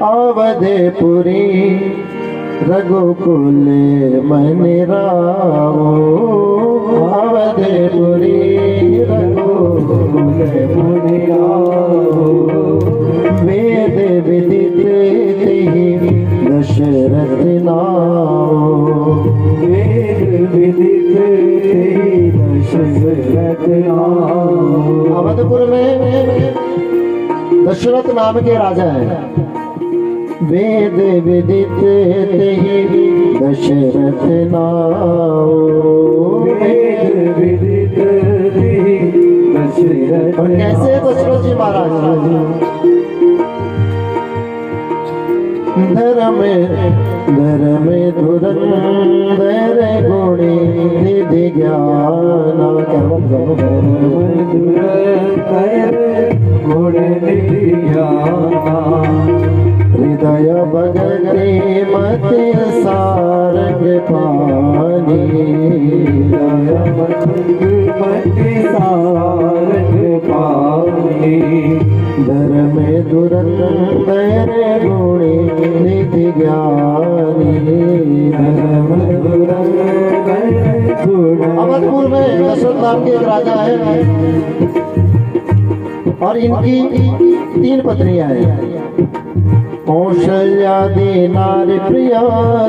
अवधपुरी रघुकुल मन रावो, अवधपुरी रघुकुल मन रावो। वेद विदित तेहि दशरथ नावो, वेद विदित तेहि दशरथ नावो। अवधपुर में दशरथ नाम के राजा हैं। वेद विदित तेहि दशरथ नाओ, वेद विदित तेहि दशरथ। और कैसे दशरथ जी महाराज धर्म धर्म धुरंधर गुणी निधि ज्ञान, हृदय भगति मति सारंग पानी, हृदय मति सारंग पानी। धर्म धुरंधर गुणी निधि ज्ञानी, धर्म धुरंधर। अवधपुर में दशरथ नाम के एक राजा है और इनकी 3 पत्नियां हैं। कौशल्यादि नारी प्रिया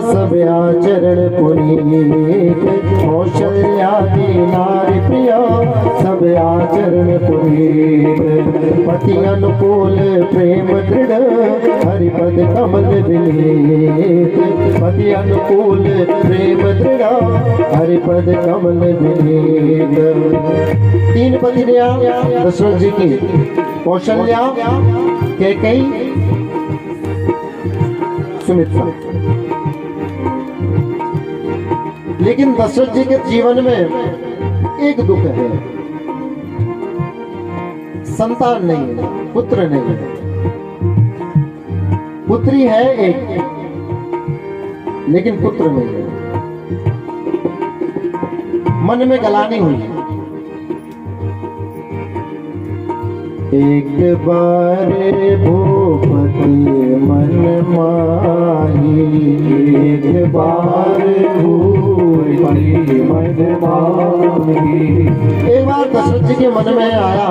सब आचरण पुनीत, कौशल्यादि नारी प्रिया सब आचरण पुनीत। पति अनुकूल प्रेम दृढ़ हरिपद कमल विनीत, पति अनुकूल प्रेम दृढ़ हरिपद कमल विनीत। 3 पत्नियां दशरथ जी की, कौशल्या, कैकेयी, सुमित्रा। लेकिन दशरथ जी के जीवन में एक दुख है, संतान नहीं है, पुत्र नहीं है। पुत्री है एक, लेकिन पुत्र नहीं है। मन में गलानी हुई। एक बार भूपति मन माही, एक बार भूपति मन माही। एक बार दशरथ जी के मन में आया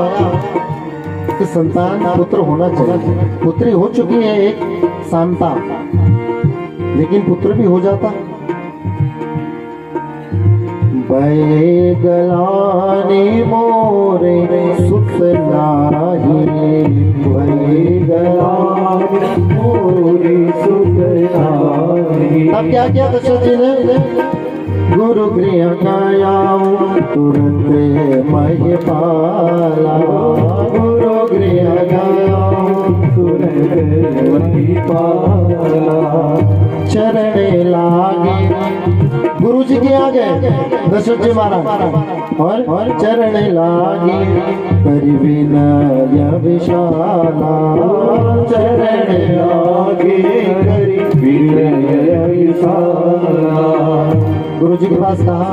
कि संतान पुत्र होना चाहिए। पुत्री हो चुकी है एक, शांता, लेकिन पुत्र भी हो जाता। भय गलानी मोरे सुख नाही, भय गलानी मोरे सुख नाही। अब क्या किया दशरथ जी ने? गुरु गृह गयाऊं तुरंत मह पाला, गुरु गृह गयाऊं तुरंत मह पाला। चरण लागे गुरु जी के आगे दशरथ जी महाराज, और चरण लागे करि विनय विशाला, चरण लागे करि विनय विशाला। गुरु जी के पास कहा,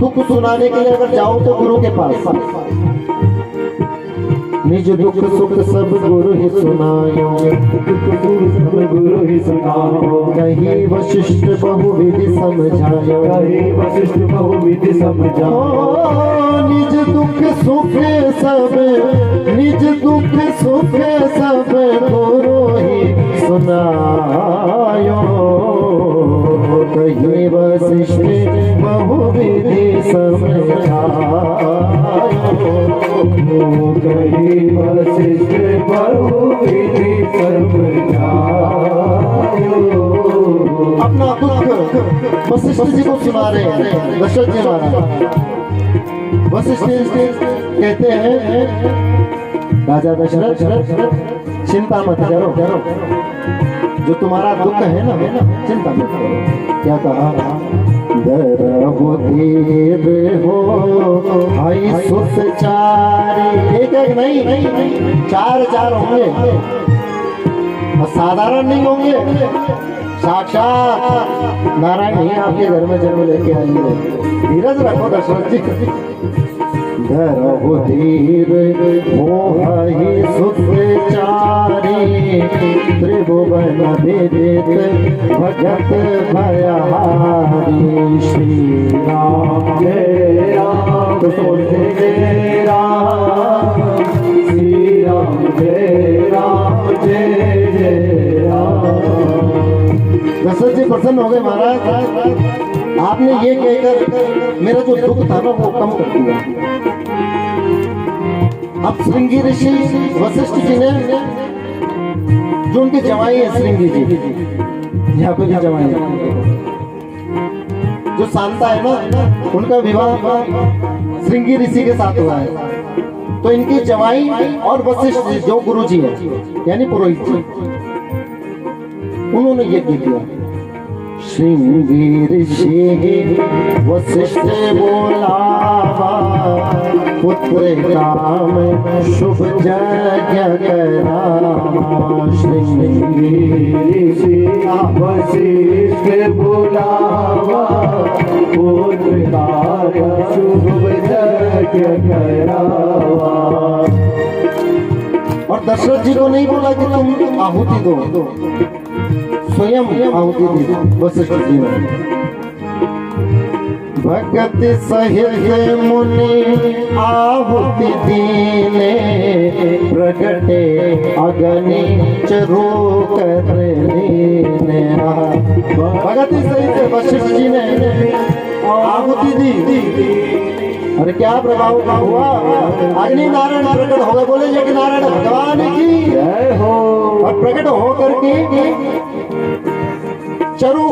दुख सुनाने के लिए अगर जाओ तो गुरु के पास। निज दुख सुख सब गुरु ही सुनायो, गुरु ही सुनायो। कहीं वशिष्ठ बहुविधि समझायो, कहीं वशिष्ठ बहुविधि समझायो। निज दुख सुख सब, निज दुख सुख सब गुरु ही सुनायो। कहीं वशिष्ठ बहुविधि समझायो, कहीं वशिष्ठ बहुविधि समझायो। अपना दुख वशिष्ठ जी को सुना रहे हैं दशरथ जी महाराज। वशिष्ठ कहते हैं, राजा दशरथ चिंता मत करो, जो तुम्हारा दुख है ना, चिंता मत करो। क्या कहा? धरहु धीर हो भाई सुत चारी। एक एक नहीं, 4 होंगे, और साधारण नहीं होंगे, साक्षात नारायण ही आपके घर में जन्म लेके आएंगे। धीरज रखो दशरथ जी। धरहु धीर मोहि सुत चारी त्रिभुवन विदित भगत भयहारी श्री राम जय राम जय राम श्री राम जय राम जय जय राम। दशरथ जी प्रसन्न हो गए महाराज, आपने ये कहकर मेरा जो दुख था ना वो कम कर दिया। अब श्रृंगी ऋषि वशिष्ठ जी ने, जो उनके जवाई है श्रृंगी जी, यहाँ पे भी जवाई है, जो शांता है ना, उनका विवाह श्रृंगी ऋषि के साथ हुआ है। तो इनकी जवाई और वशिष्ठ जी जो गुरु जी है यानी पुरोहित जी, उन्होंने ये किया। श्रृंगी ऋषि वशिष्ठ बोलावा पुत्र काम शुभ यज्ञ करावा। श्रृंगी ऋषि वशिष्ठ बोलावा पुत्र काम शुभ यज्ञ करावा। और दशरथ जी को नहीं बोला कि तुम आहुति दो, स्वयं आहुति दी वशिष्ठ जी ने। भगत सहित मुनि आहुति दीने प्रगटे अग्नि चरो कर लीने। भगत सहित वशिष्ठ जी ने आहुति दी। अरे क्या प्रभाव हुआ, अग्नि नारायण प्रकट हो गए। बोले यज्ञ नारायण भगवान की जय हो। और प्रकट होकर के चरु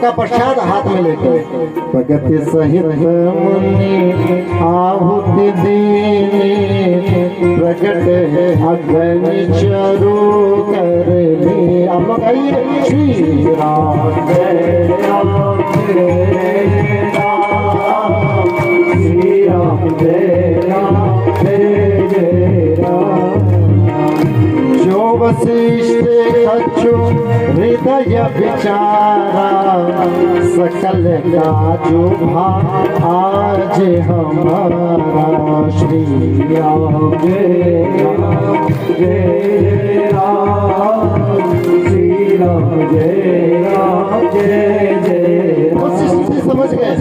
का प्रसाद हाथ में लेकर भगत सहित मुनि आहुति दीने प्रकट अग्नि चरु कर ली। आप लोग आइए। श्री राम जय राम जय राम श्री राम जय राम जय जय राम। जो वशिष्ठ कछु हृदय विचारा सकल का जो आज हमारा। श्री राम जय राम जय राम श्री राम जय राम जय जय। वशिष्ठ जी समझ गए,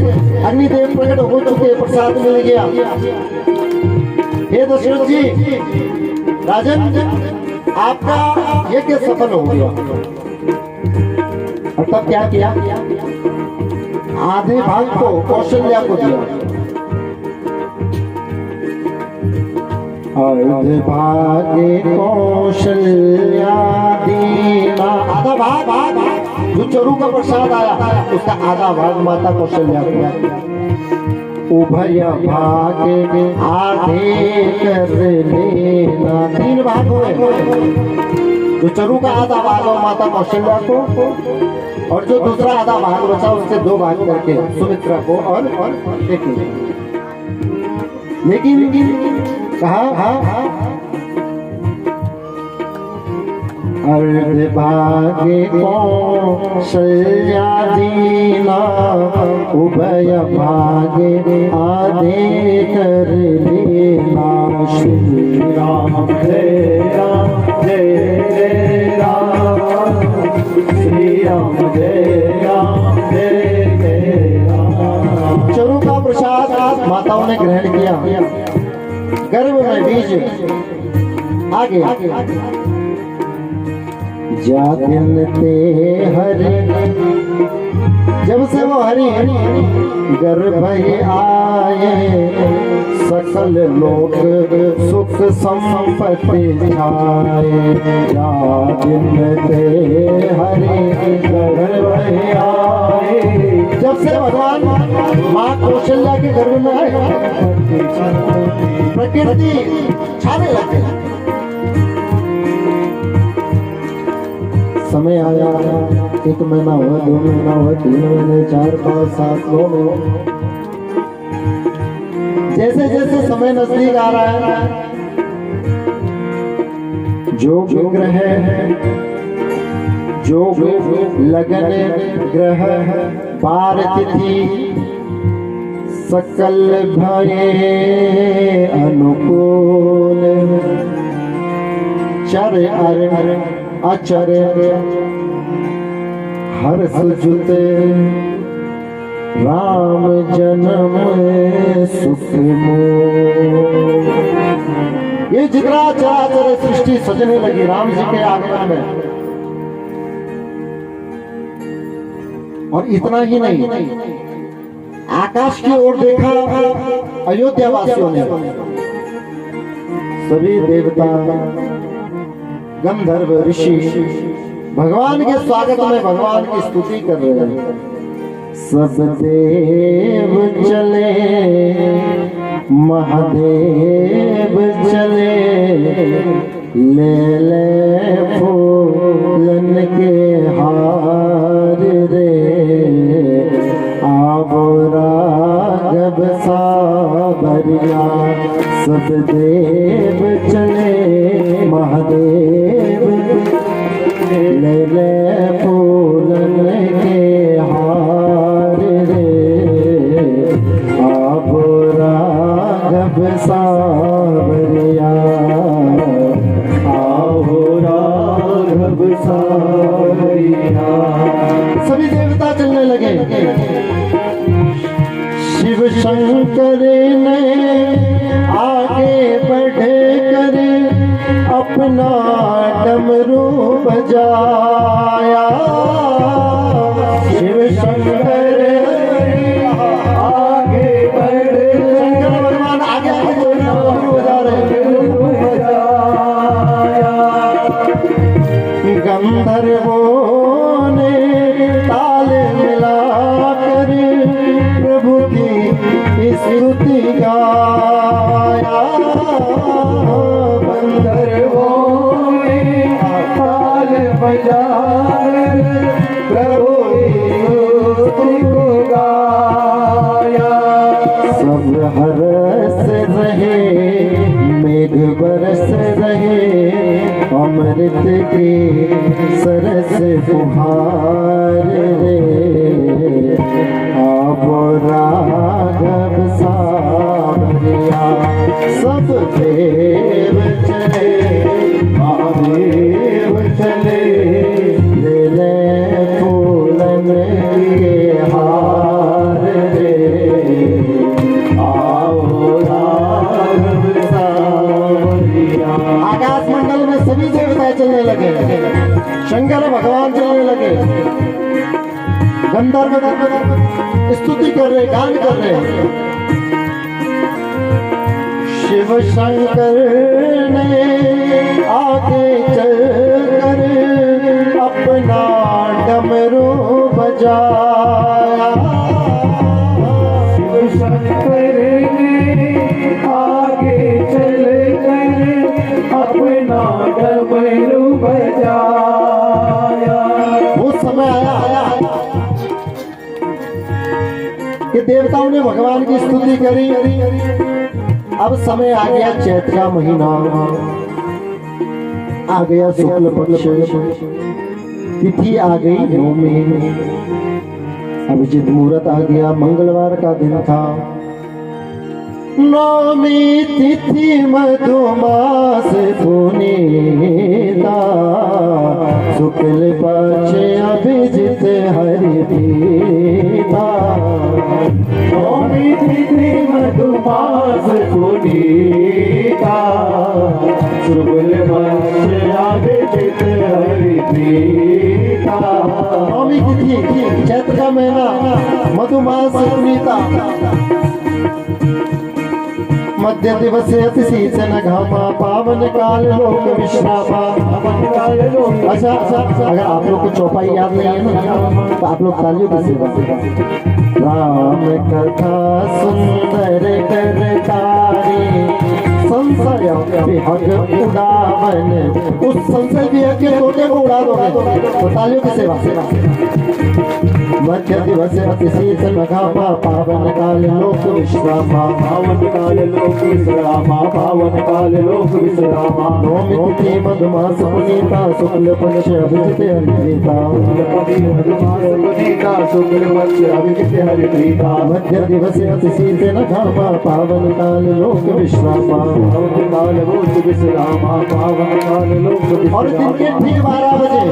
अग्निदेव प्रकट हो चुके, प्रसाद मिल गया। हे दशरथ जी, राजन आपका यज्ञ सफल हो गया। और तब क्या किया, आधे भाग को कौशल्या को दिया, आधे भाग कौशल्या दीना। आधा भाग जो चरु का प्रसाद आया उसका आधा भाग माता कौशल्या को। उभय भाग आधे कर लेना। 3 भाग हुए, जो चरु का आधा भाग और माता कौशल्या को, और जो दूसरा आधा भाग बचा उससे 2 भाग करके सुमित्रा को और एक। लेकिन कहा अर्ध भागे कौशल्या दीना उभय भागे आधे कर लेना। श्री राम जय राम जय जय राम श्री राम जय राम जय जय राम। चरु का प्रसाद माताओं ने ग्रहण किया, गर्भ में बीज आ गया। जातिन ते हरि, जब से वो हरि गर्भ आए सकल लोक सुख संपत्ति छाए। जातिन ते हरि गर्भ आए, जब से भगवान माँ कौशल्या के गर्भ में आए प्रकृति छाने लगे। समय आया, 1 महीना हुआ, 2 महीना हुआ, 3 महीने, 4, 5, 7, 9 महीने। जैसे जैसे समय नजदीक आ रहा है, जो ग्रह जो लगन ग्रह बार तिथि सकल भये अनुकूल चर आचर्य हर सुजुत राम जन्म सुख मोह। ये जितना चराचर सृष्टि सजने लगी राम जी के आगमन में। और इतना ही नहीं, आकाश की ओर देखा अयोध्या वासियों ने, सभी देवता गंधर्व ऋषि भगवान के स्वागत में भगवान की स्तुति कर रहे हैं। सब देव चले महादेव चले, ले ले फूलन के हार रे, आवो राघव सावरिया। सब देव चले महादेव, ले ले फूलन के हार रे, आवो राघव सावरिया, आवो राघव सावरिया। सभी देवता चलने लगे। शिव शंकर ने आगे बढ़े कर अपना डमरू बजाया। शिव शंकर आगे बढ़े, शंकर भगवान आगे डमरू बजा रहे। गंधर्वों ने ताल मिलाकर प्रभु की स्तुति गाया। गंधर्वों ने ताल बजाकर प्रभु की स्तुति को गाया। सब हरस रहे, मेघ बरस रहे, अमृत के सरस फुहार रे, आवो राघव सावरिया। सब देव चले महादेव चले, ले ले फूलन के हार रे, आवो राघव सावरिया। आकाश मंडल में सभी देवता चलने लगे, शंकर भगवान चलने लगे, गंधर्व स्तुति कर रहे, गान कर रहे। शिव शंकर ने आगे चलकर अपना डमरू बजाया। शिव शंकर ने आगे चलकर अपना डमरू बजाया। वो समय आया कि देवताओं ने भगवान की स्तुति करी। अब समय आ गया चैत का महीना, आ गया शुक्ल पक्ष, तिथि आ गई नवमी। अभिजित मुहूर्त आ गया, मंगलवार का दिन था। नवमी तिथि मधुमास पुनीता, शुक्ल पक्ष अभिजित हरि प्रीता। नवमी तिथि मधुमास पुनीता, शुक्ल पक्ष अभिजित हरि प्रीता। नवमी तिथि चैत्र का महीना, मधुमास पुनीता, मध्य दिवसे अतिशीतन घामा, पावन काल लोक विश्रामा। अच्छा, अगर आप लोग को चौपाई याद नहीं है ना, तो आप लोग तालियों की सेवा करें। राम कथा सुंदर करतारी, संशय विहग उड़ावन। उस संशय विहग के तोते को उड़ा दोगे तो तालियों की सेवा। मध्य दिवस अति शीतल घामा पावन काल लोक विश्रामा पावन काल लोक विश्रामा पावन काल लोक विश्रामा नौमी तिथि मधुमास पुनीता शुक्ल पक्ष अभिजित हरिप्रीता पुनीता शुक्ल पक्ष अभिजित हरिप्रीता मध्य दिवस अति शीतल घामा पावन काल लोक विश्रामा पावन काल लोक विश्रामा पावन काल लोक और दिन के ठीक 12 बजे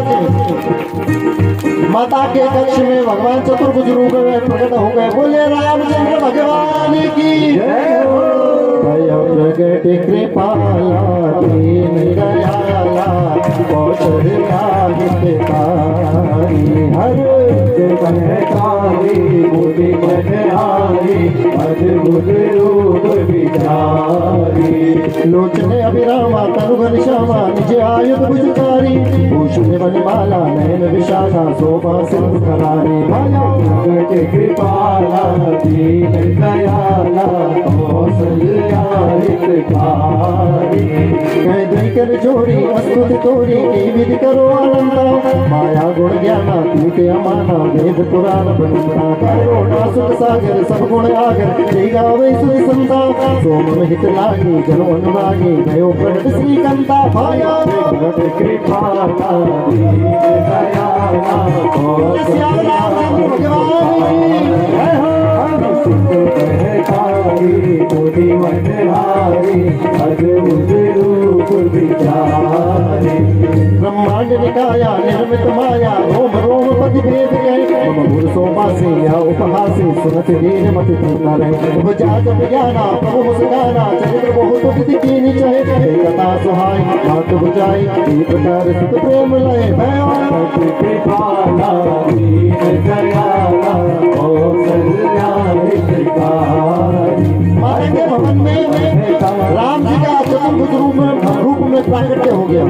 माता के कक्ष में भगवान चतुर्भुज रूप में प्रकट हो गए। बोले रामचंद्र भगवान की जय हो। प्रगट कृपाला दीन दयाला कौशल्या हितकारी हर कहकारी बुद्धि बनहारी अद्भुत रूप विचारी लोचने अभिरामा तनुघन श्यामा निज आयुध भुजकारी भूषण वनमाला नयन विशाखा शोभा सिंह खलारी प्रगट कृपाला दीन दयाला कौशल्या हितकारी कह दई कर जोड़ी अस्तुति तोरी की विधि करो आनंदा माया गुण ज्ञाना तीते अमाना वेद पुराण बनता करुणा सुख सागर सब गुण आगर जय गावे सुनि संता सोम हित लागी जनो अनुरागी गयो प्रगट श्री कंता भाया प्रगट कृपाला दीन दयाला कौशल्या जय हो। कहकारी बुद्धि बनहारी अद्भुत रूप विचारी ब्रह्मांड निकाया निर्मित माया रोम रोम पति भेद गए मम पुरुषो मासे या उपहासे सुनत दीन मति पूर्ण रहे उपजा जब ज्ञाना प्रभु मुस्काना चरित्र बहुत विधि कीनी चाहे कथा सुहाई बात बुझाई ई प्रकार सुख प्रेम लय भय कृपाला दीन दयाला कौशल्या हितकारी माता के भवन में राम जी का चतुर्भुज रूप में प्राकट्य हो गया।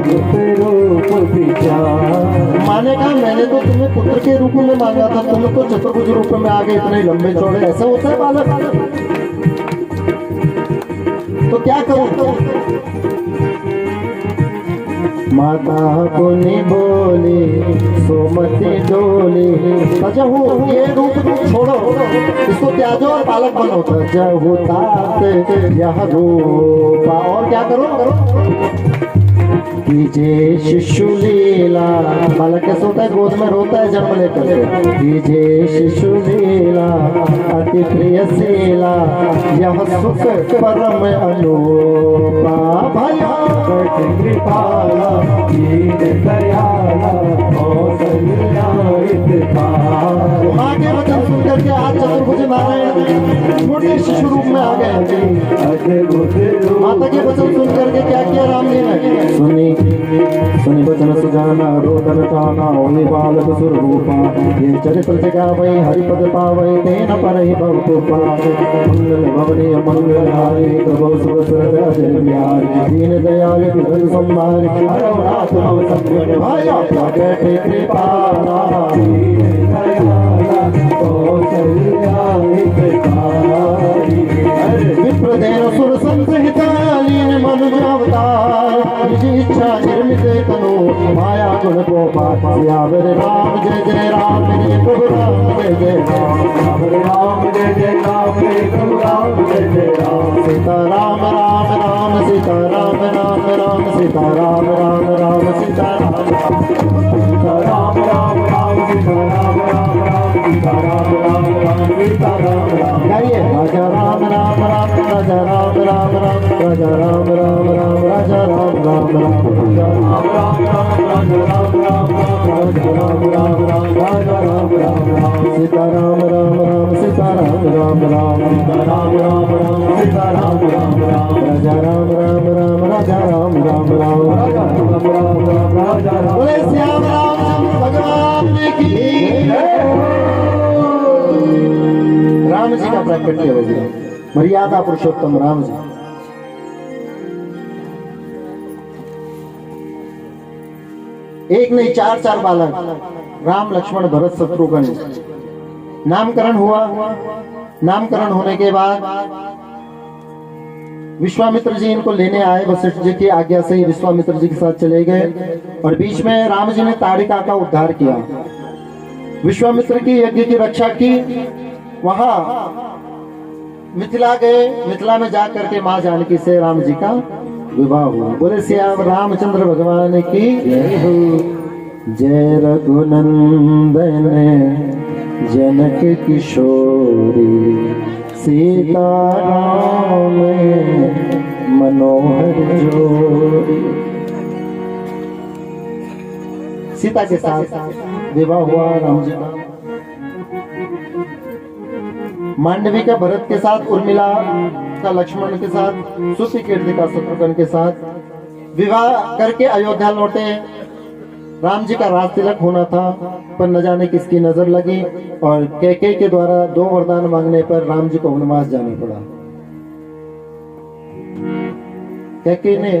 रूप विचार माने कहा मैंने तो तुम्हें पुत्र के रूप में मांगा था, तुम तो चतुर्भुज रूप में आ गए, इतने लंबे चौड़े ऐसा होता है बालक। तो क्या करूं? माता पुनि बोली सोमती डोली तजहु ये रूप तुम छोड़ो, इसको त्याजो और बालक बनो। तजहु तात यह रूप और क्या करो? कीजिए शिशु लीला। बालक कैसे होता है? गोद में रोता है जन्म लेकर। कीजिए शिशु लीला अति प्रिय शीला यह सुख परम अनुपा। भया कृपाला दीन दयाला कौशल्या हितकारी माँ के वचन सुनकर के आज चतुर्भुज नारायण छोटे शिशु रूप में आ गए। माता के वचन सुन करके क्या किया राम जी ने? सुनी सुनी वचन सुजाना रोदन टाना ओली बालक सुररूपा ये चरित्र जगावै हरिपद पावै तेन परहि भव कृपा। मंगल भवनीय मंगलहारी प्रभु सुर सुरत अजय बिहारी दीन दयाल विघ्न संहारी हरो नाथ भव संकट भाया। प्रगट कृपाला दीन दयाला कौशल्या हितकारी विप्रदेव सुर संहितालीन मनुज अवतार निज इच्छा निर्मित तनु माया गुण को सियावर राम जय जय राम जय प्रभु राम जय जय राम राम जय जय राम प्रभु राम जय जय राम सीता राम राम राम सीता राम राम राम सीता राम राम राम सीता राम राम राम राम सीता राम राम राम सीता राम राम राम सीता राम राम। गाइए राजा राम राम राम राजा राम राम राम राजा राम राम राम राजा राम राम राम राम राम राम राम राजा राम राम राम राजा राम राम राम सीता राम राम राम सीता राम राम राम राम राम राम सीता राम राम राम राजा राम राम राम राजा राम राम राम राजा राम राम राम राजा राम। बोले श्याम रामचंद्र भगवान की जय। राम जी का प्राकट्य हो गया। मर्यादा पुरुषोत्तम राम जी। एक नहीं चार चार बालक राम लक्ष्मण भरत शत्रुघ्न। नामकरण हुआ। नामकरण होने के बाद विश्वामित्र जी इनको लेने आए। वशिष्ठ जी की आज्ञा से ही विश्वामित्र जी के साथ चले गए और बीच में राम जी ने ताड़िका का उद्धार किया। विश्वामित्र की यज्ञ की रक्षा की। वहां मिथिला गए, मिथिला में जा करके माँ जानकी से राम जी का विवाह हुआ। बोले श्याम रामचंद्र भगवान की जय हो। जय रघुनंदन जनक किशोरी, सीता राम मनोहर जोड़ी। सीता के साथ विवाह हुआ राम जी का। मांडवी का भरत के साथ, उर्मिला का लक्ष्मण के साथ, सुशीकीर्ति का शत्रुघ्न के साथ विवाह करके अयोध्या लौटे। राम जी का राज तिलक होना था, पर न जाने किसकी नजर लगी और कैकेयी के द्वारा 2 वरदान मांगने पर राम जी को वनवास जाना पड़ा। कैकेयी ने,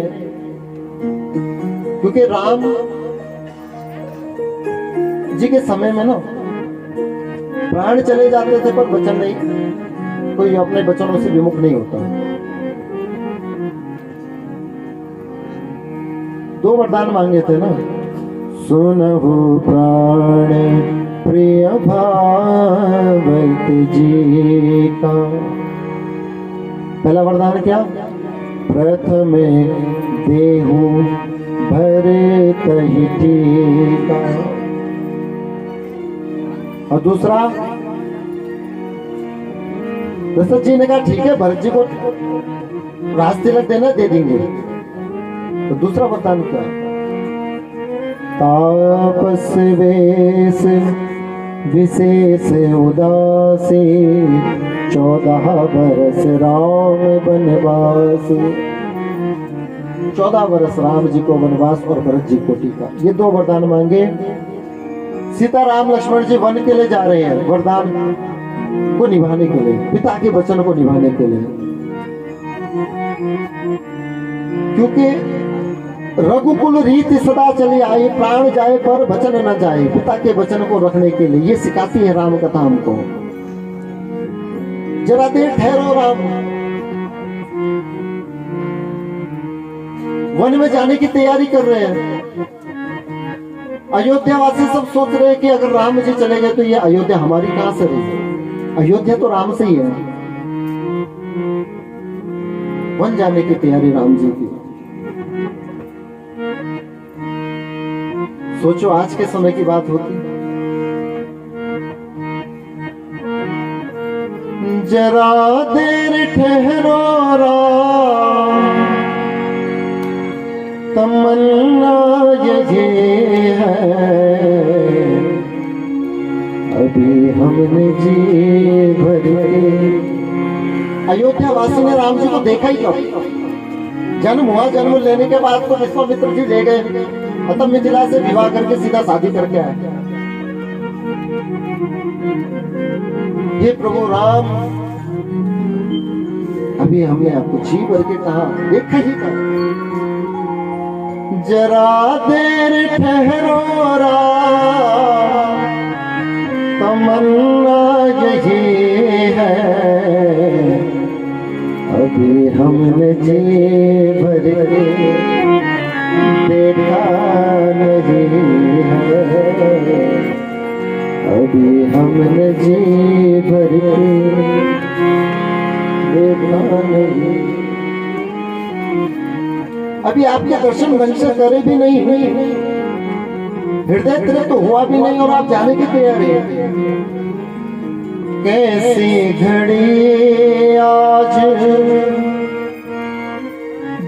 क्योंकि राम जी के समय में ना प्राण चले जाते थे पर वचन नहीं, कोई अपने वचनों से विमुख नहीं होता। 2 वरदान मांगे थे ना, सुनहु प्राण प्रिय भावत जी का। पहला वरदान क्या? प्रथम देहु भरत ही टीका। और दूसरा, दशरथ जी ने कहा ठीक है भरत जी को राज तिलक देना, दे देंगे। तो दूसरा वरदान क्या? तापस वेश विशेष उदासी, 14 बरस राम वनवास। 14 बरस राम जी को वनवास और भरत जी को टीका। ये 2 वरदान मांगे। सीता राम लक्ष्मण जी वन के लिए जा रहे हैं वरदान को निभाने के लिए, पिता के वचन को निभाने के लिए। क्योंकि रघुकुल रीति सदा चली आई, प्राण जाए पर वचन न जाए। पिता के वचन को रखने के लिए ये सिखाती है राम कथा हमको। जरा देर ठहरो राम, वन में जाने की तैयारी कर रहे हैं। अयोध्या वासी सब सोच रहे हैं कि अगर राम जी चले गए तो ये अयोध्या हमारी कहां से रही? अयोध्या तो राम से ही है। वन जाने की तैयारी राम जी की। सोचो आज के समय की बात होती, जरा देर ठहरो राम, तमन्ना ये है, अभी हमने जी भरे। अयोध्या वासी ने राम जी को देखा ही कब? जन्म हुआ, जन्म लेने के बाद तो विश्वामित्र जी ले गए, तब मिथिला से विवाह करके सीधा शादी करके आए। हे प्रभु राम, अभी हमने आपको जी भर के कहा, देखा ही कहा। जरा देर ठहरो राम, तमन्ना यही है, अभी हमने जी भर के देखा नहीं है, अभी हमने जी भर के देखा नहीं। अभी आपके दर्शन ढंग से करे भी नहीं, हृदय तृप्त तो हुआ भी नहीं और आप जाने की तैयारी है। कैसी घड़ी आज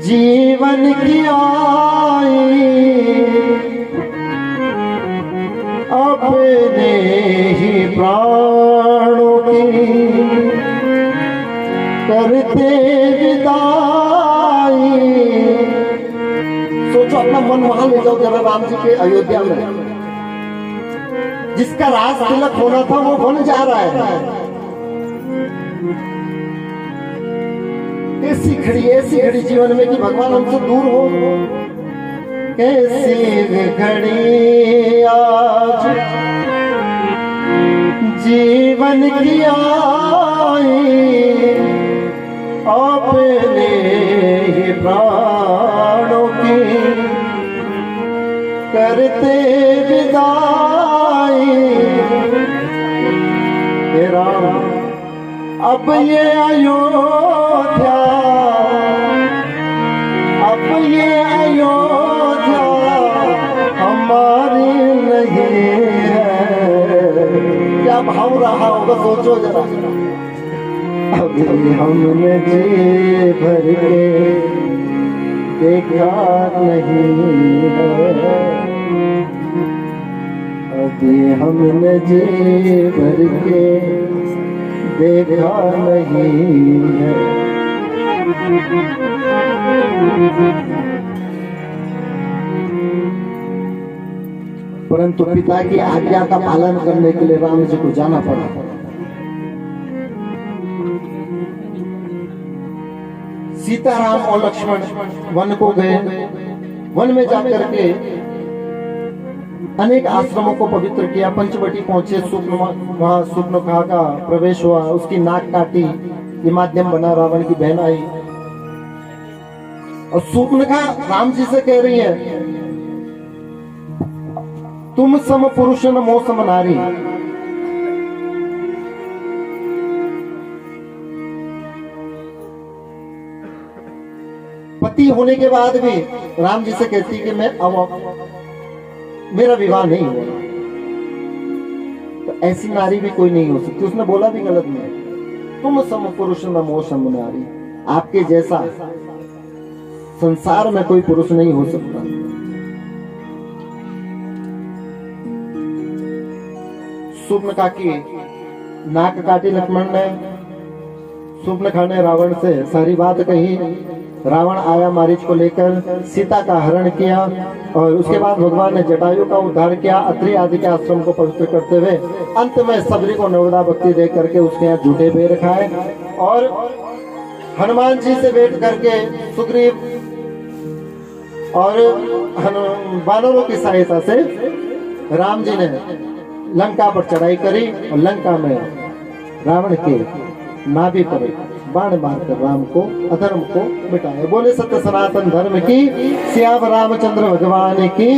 जीवन की आई, अपने ही प्राणों की करते विदाई। सोचो अपना मन वहां ले जाओ जरा राम जी के अयोध्या में। जिसका राज तिलक होना था वो बन जा रहा है। ऐसी घड़ी जीवन में कि भगवान हमसे दूर हो। कैसी घड़ी आज जीवन की आई, अपने ही प्राणों की करते विदाई हे राम अब ये अयोध्या, अब ये अयोध्या हमारी नहीं है। क्या भाव रहा होगा सोचो जरा। अभी हमने जी भर के देखा नहीं है, अभी हमने जी भर के देखा नहीं है। परंतु पिता की आज्ञा का पालन करने के लिए राम जी को जाना पड़ा। सीताराम और लक्ष्मण वन को गए। वन में जाकर के अनेक आश्रमों को पवित्र किया। पंचवटी पहुंचे, वहां सुप्नखा का प्रवेश हुआ, उसकी नाक काटी, ये माध्यम बना। रावण की बहन आई और सुप्नखा राम जी से कह रही है, तुम सम पुरुष न मोह सम नारी। पति होने के बाद भी राम जी से कहती कि मैं अब मेरा विवाह नहीं हुआ, तो ऐसी नारी भी कोई नहीं हो सकती। उसने बोला भी गलत नहीं, तुम सम पुरुष न मोह सम नारी। आपके जैसा संसार में कोई पुरुष नहीं हो सकता। सुप्नखा की नाक काटी लक्ष्मण ने। सुप्नखा ने रावण से सारी बात कही। रावण आया मारीच को लेकर, सीता का हरण किया और उसके बाद भगवान ने जटायु का उद्धार किया। अत्रि आदि के आश्रम को पवित्र करते हुए अंत में सबरी को नवदा भक्ति दे करके उसके यहाँ झूठे बेर खाए और हनुमान जी से भेंट करके सुग्रीव और वानरों की सहायता से राम जी ने लंका पर चढ़ाई करी और लंका में रावण के नाभि पर बाण मारकर राम को, अधर्म को मिटाया। बोले सत्य सनातन धर्म की, सियावर रामचंद्र भगवान की।